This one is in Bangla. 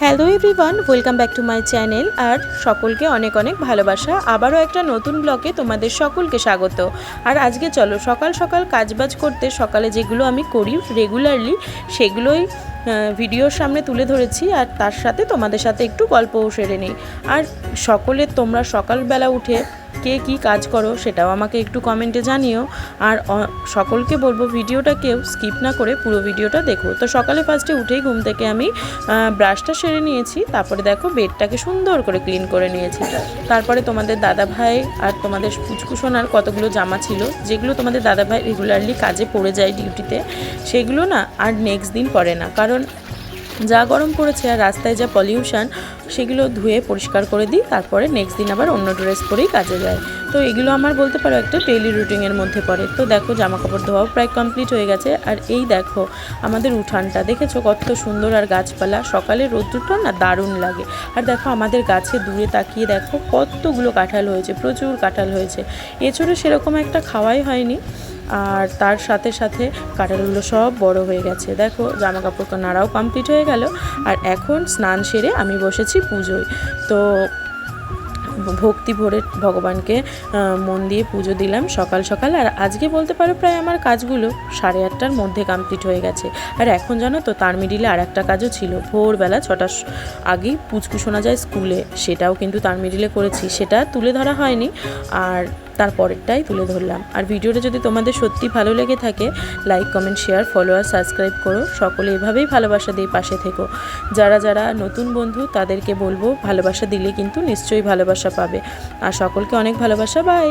Hello everyone, welcome back to my channel. আর সকলকে অনেক অনেক ভালোবাসা। আবারও একটা নতুন ব্লগে তোমাদের সকলকে স্বাগত। আর আজকে চলো সকাল সকাল কাজবাজ করতে, সকালে যেগুলো আমি করি রেগুলারলি সেগুলোই ভিডিওর সামনে তুলে ধরেছি। আর তার সাথে তোমাদের সাথে একটু গল্পও সেরে নিই। আর সকলে তোমরা সকালবেলা উঠে কে কী কাজ করো সেটাও আমাকে একটু কমেন্টে জানিও। আর সকলকে বলবো ভিডিওটা কেউ স্কিপ না করে পুরো ভিডিওটা দেখো। তো সকালে ফার্স্টে উঠেই ঘুম থেকে আমি ব্রাশটা সেরে নিয়েছি, তারপরে দেখো বেডটাকে সুন্দর করে ক্লিন করে নিয়েছি। তারপরে তোমাদের দাদাভাই আর তোমাদের পুচকুসোনার কতগুলো জামা ছিল যেগুলো তোমাদের দাদাভাই রেগুলারলি কাজে পড়ে যায় ডিউটিতে, সেগুলো না আর নেক্সট দিন পরে না, কারণ যা গরম পড়েছে আর রাস্তায় যা পলিউশন, সেগুলো ধুয়ে পরিষ্কার করে দিই, তারপরে নেক্সট দিন আবার অন্য ড্রেস পরেই কাজে যায়। তো এগুলো আমার বলতে পারো একটা ডেইলি রুটিনের মধ্যে পড়ে। তো দেখো জামা কাপড় ধোয়াও প্রায় কমপ্লিট হয়ে গেছে। আর এই দেখো আমাদের উঠানটা দেখেছো কত সুন্দর, আর গাছপালা, সকালে রোদ্দুরটা না দারুণ লাগে। আর দেখো আমাদের গাছে দূরে তাকিয়ে দেখো কতগুলো কাঁঠাল হয়েছে, প্রচুর কাঁঠাল হয়েছে। এছাড়া সেরকম একটা খাওয়াই হয়নি। আর তার সাথে সাথে কাঁঠালগুলো সব বড় হয়ে গেছে। দেখো জামা কাপড় নাড়াও কমপ্লিট হয়ে গেল। আর এখন স্নান সেরে আমি বসেছি পুজোয়। তো ভক্তি ভরে ভগবানকে মন দিয়ে পুজো দিলাম সকাল সকাল। আর আজকে বলতে পারো প্রায় আমার কাজগুলো 8:30টার মধ্যে কমপ্লিট হয়ে গেছে। আর এখন জানো তো তার মিডিলে আর একটা কাজও ছিল, ভোরবেলা 6টার আগেই পুচকু শোনা যায় স্কুলে, সেটাও কিন্তু তার মিডিলে করেছি, সেটা তুলে ধরা হয়নি। আর তারপরেরটাই তুলে ধরলাম। আর ভিডিওটা যদি তোমাদের সত্যি ভালো লেগে থাকে, লাইক কমেন্ট শেয়ার ফলো আর সাবস্ক্রাইব করো। সকলে এভাবেই ভালোবাসা দিয়ে পাশে থেকো। যারা যারা নতুন বন্ধু তাদেরকে বলবো ভালোবাসা দিলে কিন্তু নিশ্চয়ই ভালোবাসা পাবে। আর সকলকে অনেক ভালোবাসা, বাই।